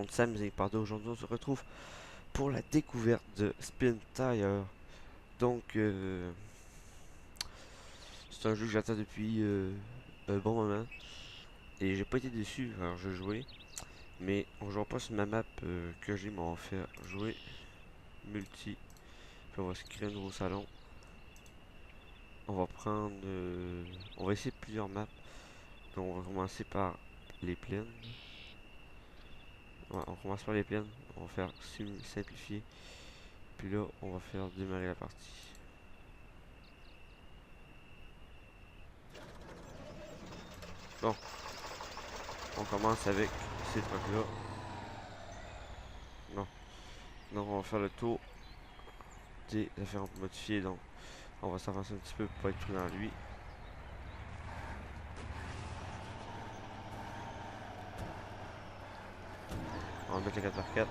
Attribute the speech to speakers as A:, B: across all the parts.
A: monde, Sam Pardo. Aujourd'hui, on se retrouve pour la découverte de Spintire. Donc, c'est un jeu que j'attends depuis un bon moment. Et j'ai pas été déçu quand j'ai joué. Mais on joue pas sur ma map que j'ai, mais on va faire jouer multi. Puis on va se créer un nouveau salon. On va prendre. On va essayer plusieurs maps. Donc, on va commencer par les plaines. Ouais, on commence par les plaines. On va faire simplifier. Puis là, on va faire démarrer la partie. Bon, on commence avec ces trucs-là. Non. Donc, on va faire le tour des affaires modifiées. Donc, on va s'avancer un petit peu pour pas être pris dans lui. On va mettre le 4x4.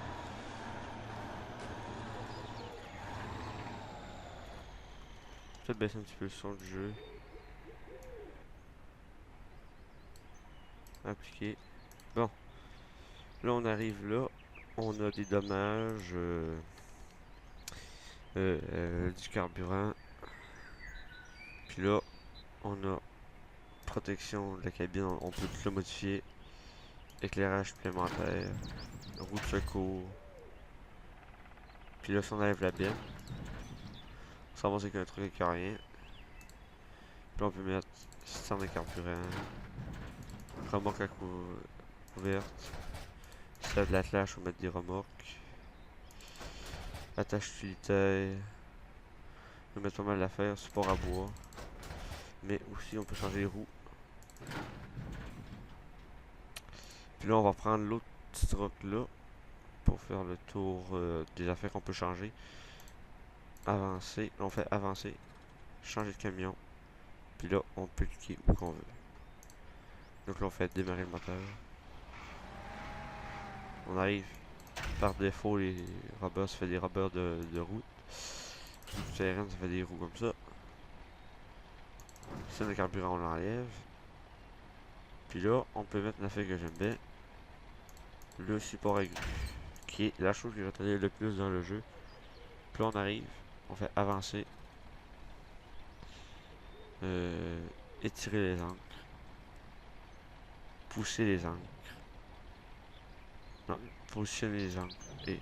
A: Peut-être baisser un petit peu le son du jeu. Appliquer. Bon. Là, on arrive là. On a des dommages. Du carburant. Puis là, on a protection de la cabine. On peut tout le modifier. Éclairage supplémentaire. Roue de secours. Puis là, si on enlève la benne, on s'en va avec un truc avec rien. Puis là, on peut mettre système de carburant. Remorque à couverte. Si c'est de l'attelage, on peut mettre des remorques. Attache utilitaire. On peut mettre pas mal d'affaires. Support à bois. Mais aussi, on peut changer les roues. Puis là, on va prendre l'autre petit truc là. Pour faire le tour des affaires qu'on peut changer. Avancer. Là, on fait avancer. Changer de camion. Puis là, on peut cliquer où qu'on veut. Donc là, on fait démarrer le moteur. On arrive. Par défaut, les robbers, ça fait des robbers de route. Tout terrain, ça fait des roues comme ça. Si le carburant, on l'enlève. Puis là, on peut mettre une affaire que j'aime bien. Le support aigu. Qui est la chose que j'attendais le plus dans le jeu. Puis là, on arrive. On fait avancer. Étirer les angles. Pousser les angles. Non, positionner les angles. Et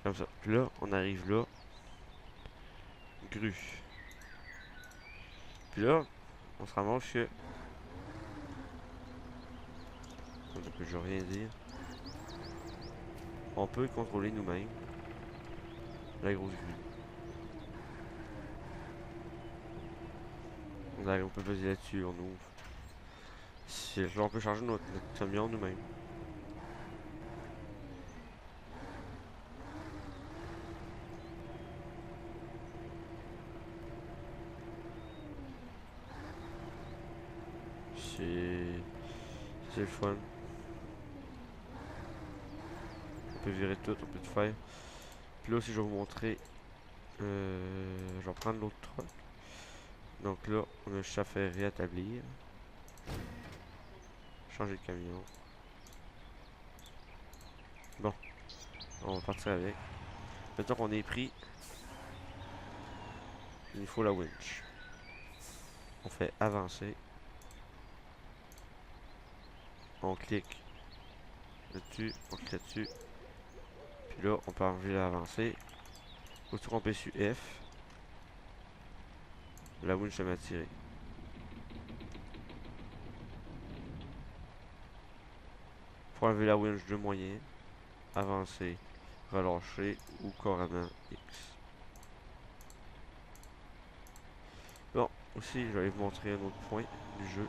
A: comme ça. Puis là, on arrive là. Grue. Puis là, on se ramasse que. Je veux rien dire. On peut contrôler nous-mêmes la grosse grue. On peut peser là-dessus, on ouvre. On peut changer notre camion nous-mêmes. C'est le fun. On peut virer tout, on peut tout faire. Puis là aussi, je vais vous montrer. Je vais prendre l'autre truc. Donc là, on a juste à faire rétablir. Changer de camion. Bon, on va partir avec. Maintenant qu'on est pris, il faut la winch. On fait avancer. On clique là-dessus, on clique là-dessus. Puis là, on peut enlever l'avancée. Faut tromper sur F. La winch se met à tirer. Pour enlever la winch, deux moyens. Avancer, relâcher ou carrément X. Bon, aussi, je vais vous montrer un autre point du jeu.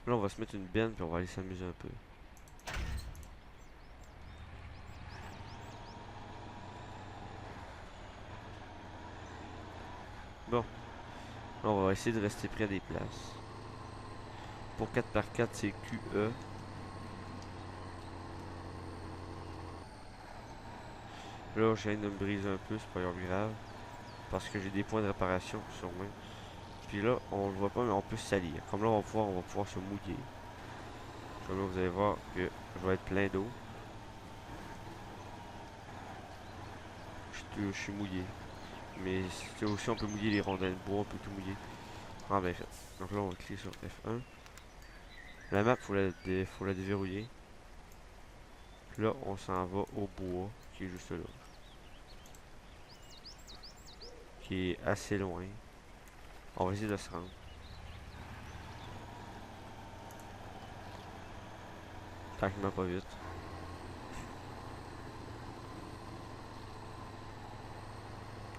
A: Là, on va se mettre une benne puis on va aller s'amuser un peu. Bon, là, on va essayer de rester près des places. Pour 4x4, c'est QE. Là, je viens de me briser un peu, c'est pas grave. parce que j'ai des points de réparation sur moi. Puis là, on le voit pas, mais on peut salir. Comme là, on va pouvoir se mouiller. Comme là, vous allez voir que je vais être plein d'eau. Je suis mouillé. Mais aussi, on peut mouiller les rondelles de bois, on peut tout mouiller. Ah ben fait. Donc là, on va cliquer sur F1. La map, faut la déverrouiller. Puis là, on s'en va au bois, qui est juste là. Qui est assez loin. On va essayer de se rendre. Tranquillement, pas vite.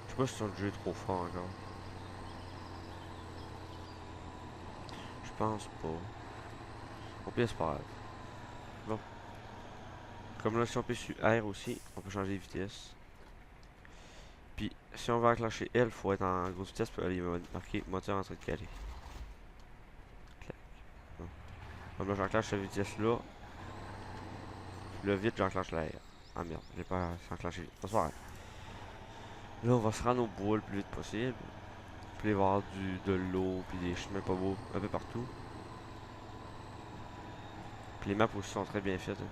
A: Je sais pas si son jeu est trop fort encore. Je pense pas. Au pire, c'est pas grave. Bon. Comme là, si on peut sur R aussi, on peut changer de vitesse. Puis, si on veut enclencher L, il faut être en grosse vitesse pour aller marquer moteur en train de caler. Clac. Bon. Comme là, j'enclenche cette vitesse-là. Puis là, vite, j'enclenche la R. Ah merde, j'ai pas enclenché vite. Pas grave. Là, on va se rendre au bois le plus vite possible. Puis il va y avoir de l'eau, puis des chemins pas beaux un peu partout. Puis les maps aussi sont très bien faites. Hein.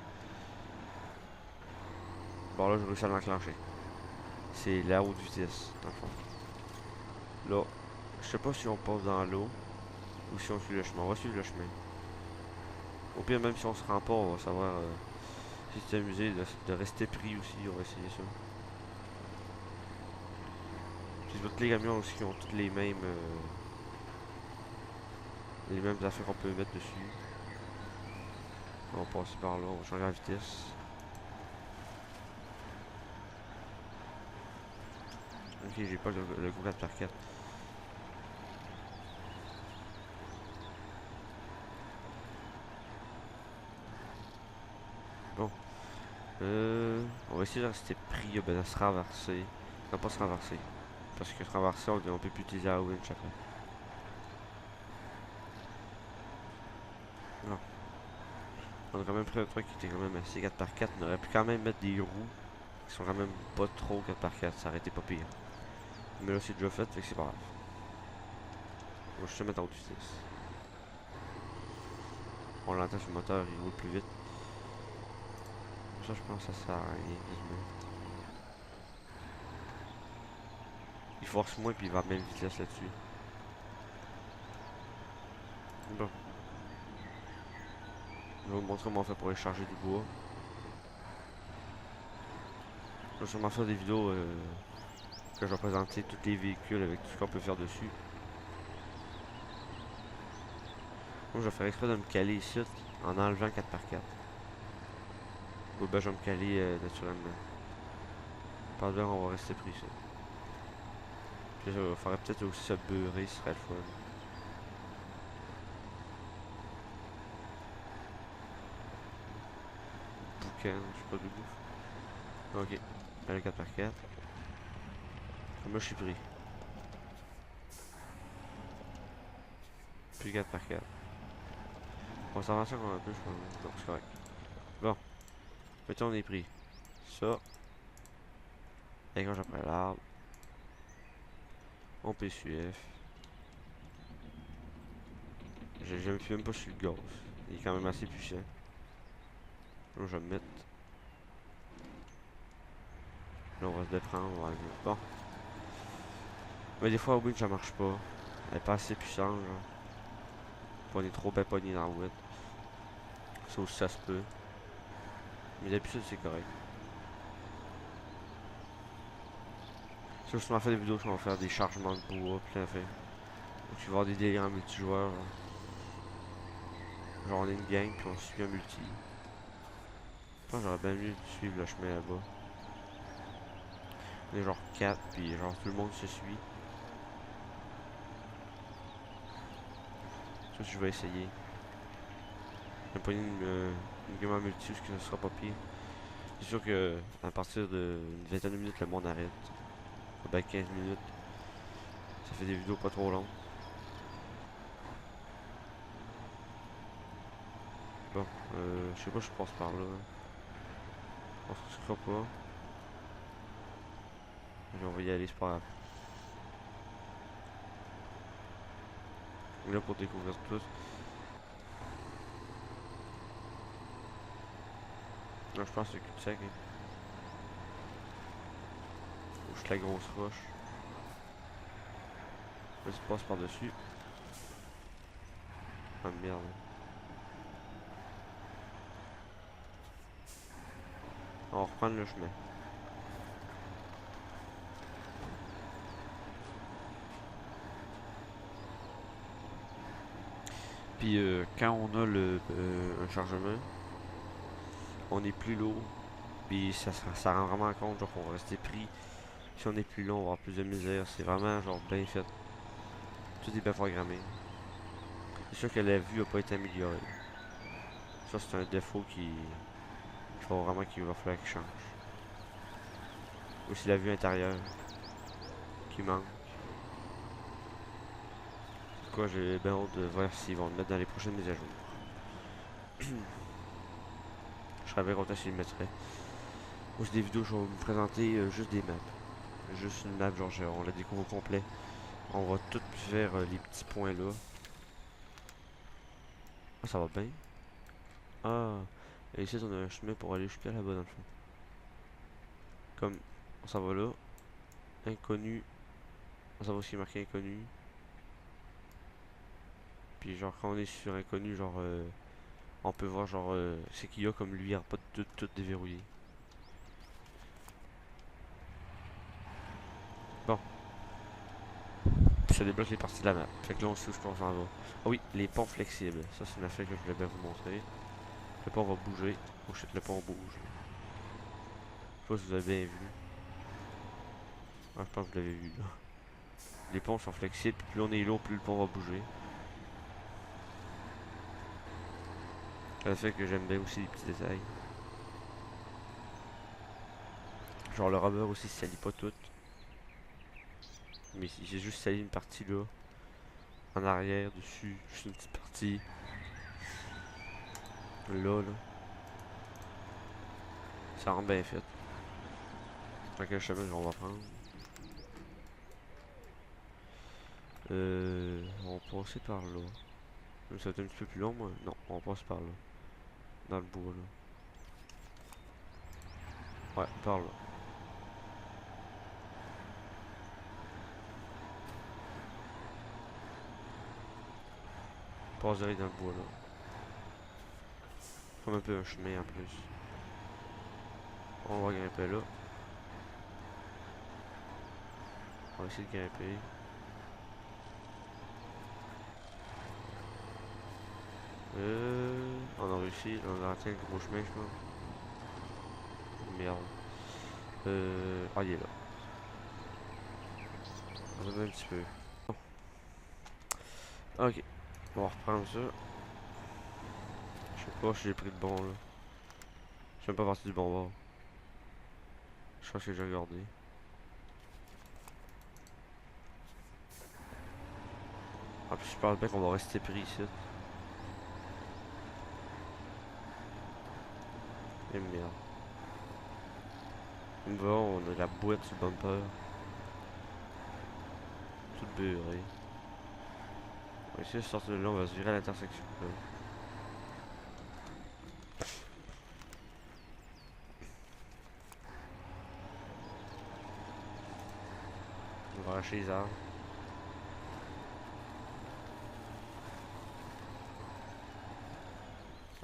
A: Bon, là, j'ai réussi à l'enclencher. C'est la haute vitesse, dans le fond. Là, je sais pas si on passe dans l'eau ou si on suit le chemin. On va suivre le chemin. Au pire, même si on se rend pas, on va savoir si c'est amusé de rester pris aussi. On va essayer ça. Puis toutes les camions aussi qui ont toutes les mêmes affaires qu'on peut mettre dessus. On va passer par là, on va changer la vitesse. Ok, j'ai pas le gros 4x4. Bon. On va essayer de rester pris, ben, de se renverser. Non, pas se renverser. Parce que se renverser, on peut plus utiliser la winch après. Non. On a quand même pris un truc qui était quand même assez 4x4. On aurait pu quand même mettre des roues qui sont quand même pas trop 4x4. Ça aurait été pas pire. Mais là, c'est déjà fait, fait que c'est pas grave. On va juste se mettre en haute vitesse. On l'entend sur le moteur, il roule plus vite. Ça, je pense que ça sert à rien. Il force moins puis il va à la même vitesse là-dessus. Bon. Je vais vous montrer comment on fait pour aller charger du bois. Je vais sûrement faire des vidéos que je vais présenter tous les véhicules avec tout ce qu'on peut faire dessus. Moi, je vais faire exprès de me caler ici en enlevant 4x4. Ou ben, je vais me caler naturellement. Pendant on va rester pris ça. Puis là, il faudrait peut-être aussi se beurrer, ce serait le fun. Boucan, je sais pas de bouffe. Ok, allez 4x4. Comme là, je suis pris. Puis 4x4. On va s'avancer encore un peu, je pense. Non, c'est correct. Bon, mettons on est pris. Ça. Et quand j'apprends l'arbre. On peut suivre. Je me suis même pas sur le gaz. Il est quand même assez puissant. Là, je vais me mettre. Là, on va se déprendre. On va aller. Bon. Mais des fois, au bout, ça marche pas. Elle est pas assez puissante. Genre. On est trop bien pogné dans la route. Ça aussi, ça se peut. Mais d'habitude, c'est correct. Ça, je vais faire des vidéos qui vont faire des chargements de bois, plein fait. Donc, tu vas avoir des délires en multijoueur. Genre, on est une gang, puis on suit un multi. Je pense que j'aurais bien mieux suivre le chemin là-bas. On est genre 4, puis genre tout le monde se suit. Ça, je vais essayer. Je vais pas une game en multi, parce que ce sera pas pire. C'est sûr que à partir d'une vingtaine de minutes, le monde arrête. Ben 15 minutes. Ça fait des vidéos pas trop longues. Bon, je sais pas, je passe par là. On se risquera pas. Mais on va y aller, c'est pas grave. Là pour découvrir tout. Non, je pense que c'est cul-de-sac. Hein. Bouge la grosse roche. Là, tu passes par-dessus. Ah merde. On va reprendre le chemin. Puis quand on a un chargement, on est plus lourd. Puis ça rend vraiment compte, genre qu'on va rester pris. Si on est plus long, on va avoir plus de misère. C'est vraiment genre bien fait. Tout est bien programmé. C'est sûr que la vue n'a pas été améliorée. Ça c'est un défaut qu'il faut vraiment qu'il va falloir qu'il change. Aussi la vue intérieure qui manque. Quoi, j'ai bien hâte de voir s'ils vont le mettre dans les prochaines mises à jour. Je serais bien content s'ils le mettraient. Aussi des vidéos, je vais me présenter juste des maps. Juste une map, genre on la découvre au complet. On va tout faire les petits points là. Ah, ça va bien. Ah, et ici on a un chemin pour aller jusqu'à là-bas dans le fond. Comme, on s'en va là. Inconnu. On s'en va aussi marqué inconnu. Puis genre quand on est sur inconnu, genre on peut voir genre c'est qu'il y a comme lui, pas tout déverrouillé. Bon, ça débloque les parties de la map. Fait que là on sait où on s'en va. Ah oui, les ponts flexibles. Ça c'est une affaire que je voulais bien vous montrer. Le pont va bouger. Oh shit, le pont bouge. Je sais pas si vous avez bien vu. Ah, je pense que vous l'avez vu là. Les ponts sont flexibles, plus on est long, plus le pont va bouger. Ça fait que j'aime bien aussi les petits détails. Genre le rubber aussi ça salit pas tout. Mais j'ai juste sali une partie là. En arrière, dessus, juste une petite partie. Là. Ça rend bien fait. Dans quel chemin on va prendre? On va passer par là. Ça va être un petit peu plus long, moi. Non, on passe par là. Dans le bois, là. Ouais, par là. On passe direct dans le bois, là. Comme un peu un chemin en plus. On va grimper là. On va essayer de grimper. On a réussi. On a atteint le gros chemin, je pense. Merde. Ah, il est là. On va un petit peu. Ok. On va reprendre ça. Je sais pas si j'ai pris le bon, là. Je suis même pas parti du bon bord. Je pense que j'ai regardé. Ah, puis je pense bien qu'on va rester pris ici. Et merde. Bon, on a la boîte sur le bumper. Toute beurrée. On va essayer de sortir de là, on va se virer à l'intersection. On va arracher les arbres.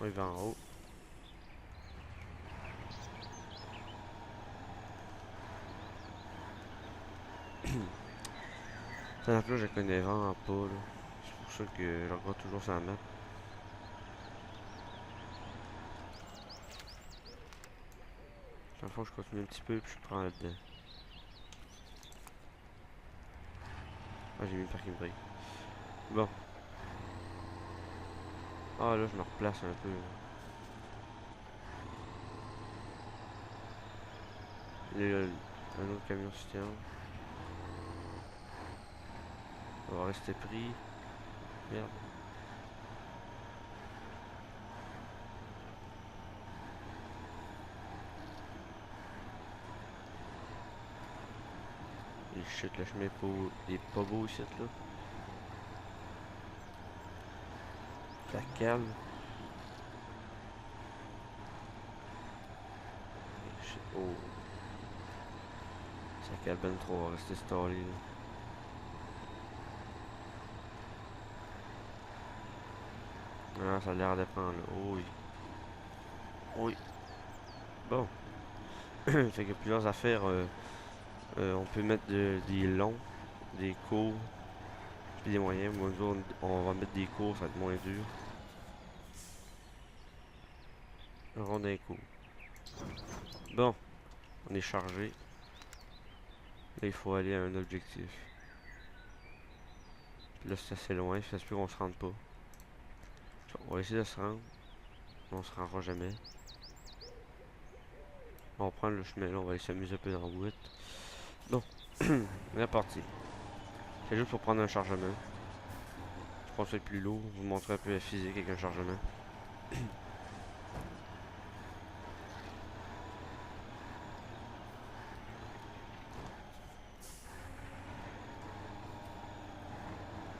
A: On y va en haut. Cette map là, je la connais vraiment pas, là. C'est pour ça que je regarde toujours sur la map. Dans le fond, je continue un petit peu, puis je prends là-dedans. Ah, j'ai mis le parking brake. Bon. Ah, là, je me replace un peu. Il y a un autre camion qui se tient. On va rester pris. Merde. Et shit, le chemin est pas beau ici, là. Ça cale. Oh. Ça cale ben trop, on va rester stallé là. Ah, ça a l'air de prendre là. Oh oui. Oui. Bon. Fait qu'il y a plusieurs affaires. On peut mettre des longs, des courts, puis des moyens. Moi, nous autres, on va mettre des courts, ça va être moins dur. Un rond d'un coup. Bon, on est chargé. Là, il faut aller à un objectif. Là, c'est assez loin, ça se peut qu'on se rende pas. On va essayer de se rendre. On se rendra jamais. On va prendre le chemin là, on va aller s'amuser un peu dans la boîte. Bon, on est parti. C'est juste pour prendre un chargement. Je pense que c'est plus lourd, vous montrer un peu la physique avec un chargement.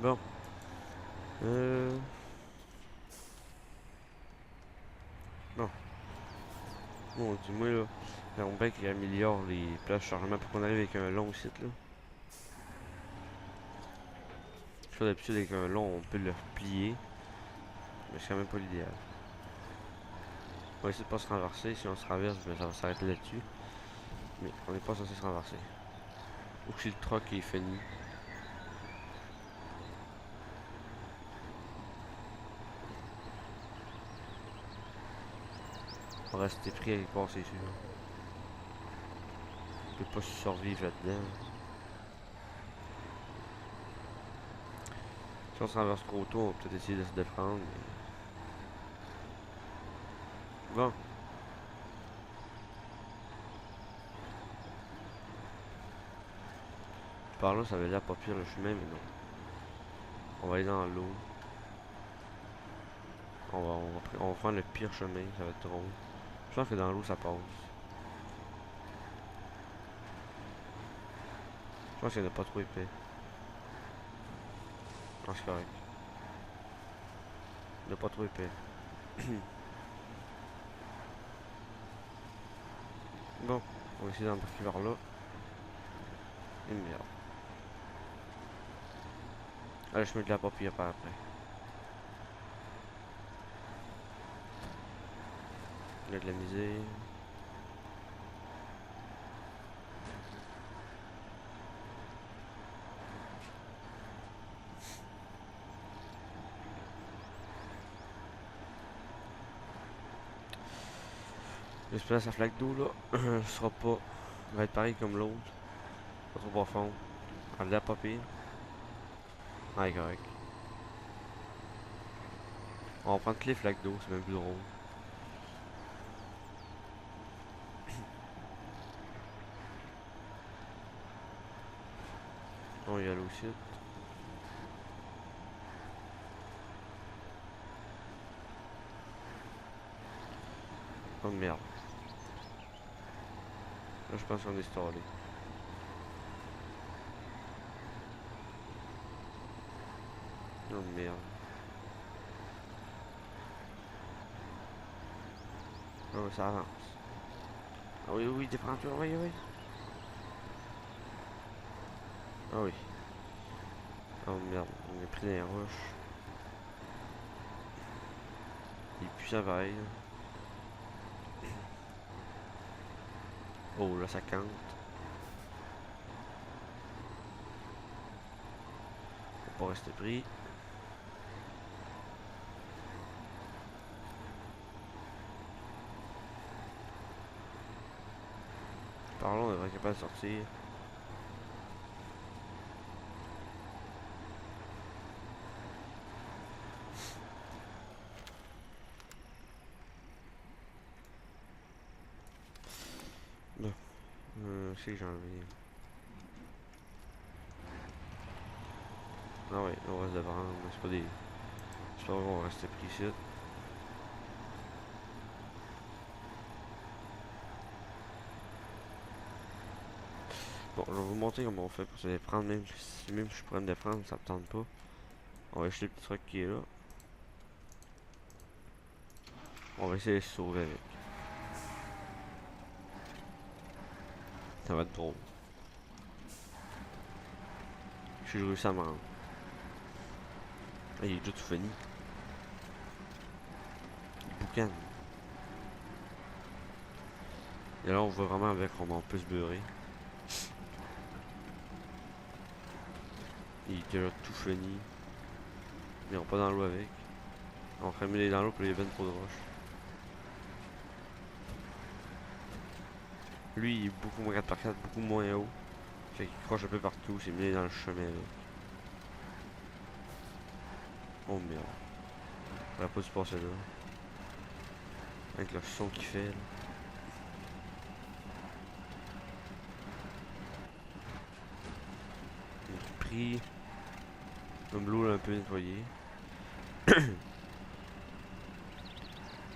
A: Bon. Bon. Bon, dis-moi là. J'aimerais bien qu'il améliore les places de chargement pour qu'on arrive avec un long site là. Je sais d'habitude avec un long on peut le replier. Mais c'est quand même pas l'idéal. On va essayer de pas se renverser. Si on se renverse, ben, ça va s'arrêter là-dessus. Mais on n'est pas censé se renverser. Ou que c'est le truck qui est fini. On va rester pris à quelque part, c'est sûr. On peut pas survivre là-dedans. Si on se renverse trop tôt, on va peut-être essayer de se défendre. Mais... Bon. Par là, ça avait l'air pas pire le chemin, mais non. On va aller dans l'eau. On va prendre le pire chemin, ça va être drôle. Je pense que dans l'eau, ça passe. Je pense qu'il n'y en a pas trop épais. Non, c'est correct. Il n'y en a pas trop épais. Bon, on va essayer d'embarquer vers là. Et merde. Ah, le chemin de la pas pire par après. Il y a de la misère. J'espère que sa flaque d'eau là sera pas. Va être pareil comme l'autre. Pas trop profond. Elle a l'air pas pire. Ouais, correct. On va prendre toutes les flaques d'eau, c'est même plus drôle. On va y aller aussi. Oh merde. Là, je pense qu'on est stallé. Oh merde. Oh, ça avance. Ah oui, oui, déprends-toi, oui, oui. Ah oui. Oh merde, on est pris dans les roches. Il est puissant pareil. Oh, là, ça cante. Faut pas rester pris. Par là, on devrait être capable de sortir. Bon. Je sais que j'en ai. Ah ouais, on va se prendre. C'est pas des. C'est pas vrai qu'on va rester pris ici. Bon, je vais vous montrer comment on fait pour se les prendre, même si je pourrais me défendre, ça me tente pas. On va acheter le petit truc qui est là. On va essayer de se sauver avec. Ça va être drôle. J'ai réussi à me rendre. Ah, il est déjà tout fini. Il boucane. Et là, on voit vraiment avec comment on peut se beurrer. Il est déjà tout fini. Ils n'iront pas dans l'eau avec. On ferait mieux d'aller dans l'eau pour les bennes trop de roches. Lui, il est beaucoup moins 4x4, beaucoup moins haut. Fait qu'il croche un peu partout, c'est mieux d'aller dans le chemin avec. Oh merde. On aurait pas dû passer là. Avec le son qu'il fait là. Il est pris. Comme l'eau l'a un peu nettoyé.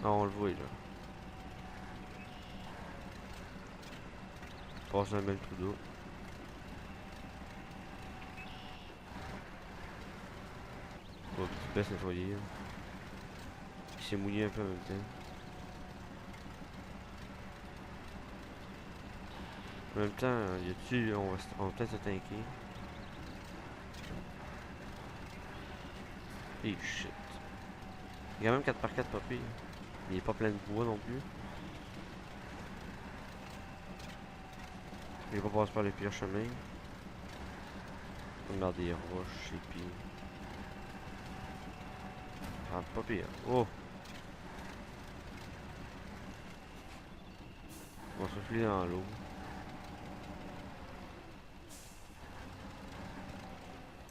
A: Ah, on le voit là. Passe dans le même trou d'eau. On va petit baisse nettoyer. Là. Il s'est mouillé un peu en même temps. En même temps, y a-tu. On va peut-être se tanker. Et shit. Il y a quand même 4x4 pas pire. Il est pas plein de bois non plus. Il va pas passer par les pires chemins. On regarde des roches et puis. Ah, pas pire. Oh! On va se refiler dans l'eau.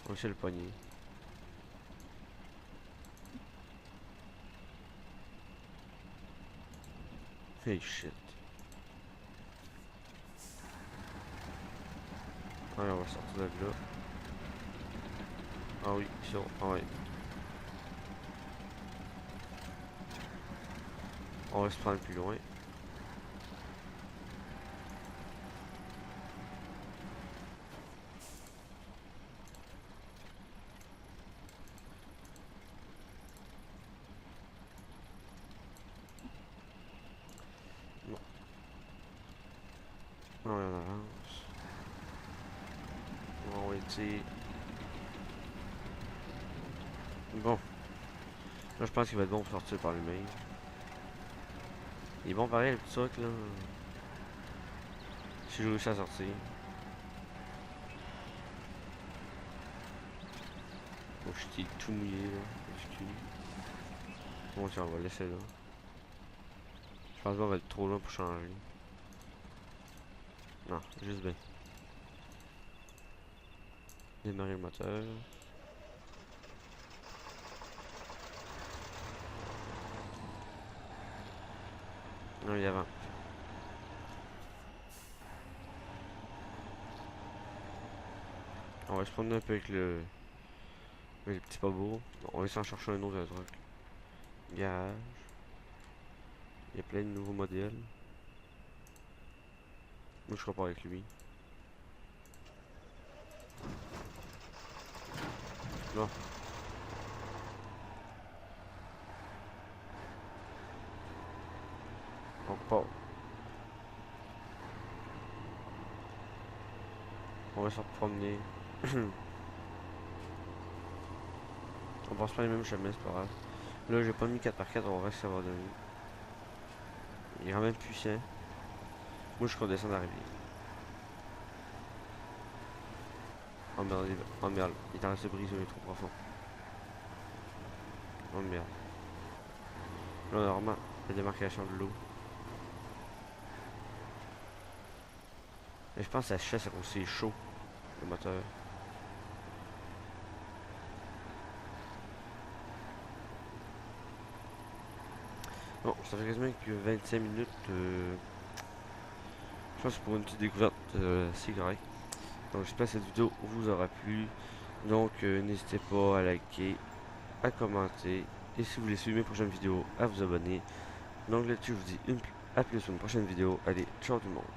A: On va essayer le pogner. Hey shit. Allez, on va sortir de là. Ah oui, ça, ah ouais. On va se prendre plus loin. Non. Non, on avance. On va essayer. Bon. Là, je pense qu'il va être bon pour sortir par lui-même. Il est bon pareil, le petit truc là. Si j'ai réussi à sortir. Bon, je suis tout mouillé là. Excuse. Bon, tiens, on va le laisser là. Je pense qu'on va être trop loin pour changer. Non, juste bien. Démarrer le moteur. Non, il avance. On va se promener un peu avec le petit pabots. On va essayer d'en chercher un autre truc. Garage. Il y a plein de nouveaux modèles. Moi, je serai pas avec lui. Non. On repart. On va se promener. On passe pas les mêmes chemins, c'est pas grave. Là, j'ai pas mis 4x4, on va voir ce que ça va donner. Il est quand même puissant. Moi, je redescends dans la rivière. Oh merde, oh merde, il est en train de se briser, il est trop profond. Oh merde. Là, normalement, la démarcation de l'eau. Mais je pense que ça chasse quand c'est chaud, le moteur. Bon, ça fait quasiment que 25 minutes. Je pense que pour une petite découverte, c'est correct. Donc j'espère que cette vidéo vous aura plu. Donc n'hésitez pas à liker, à commenter. Et si vous voulez suivre mes prochaines vidéos, à vous abonner. Donc là-dessus, je vous dis à plus pour une prochaine vidéo. Allez, ciao tout le monde.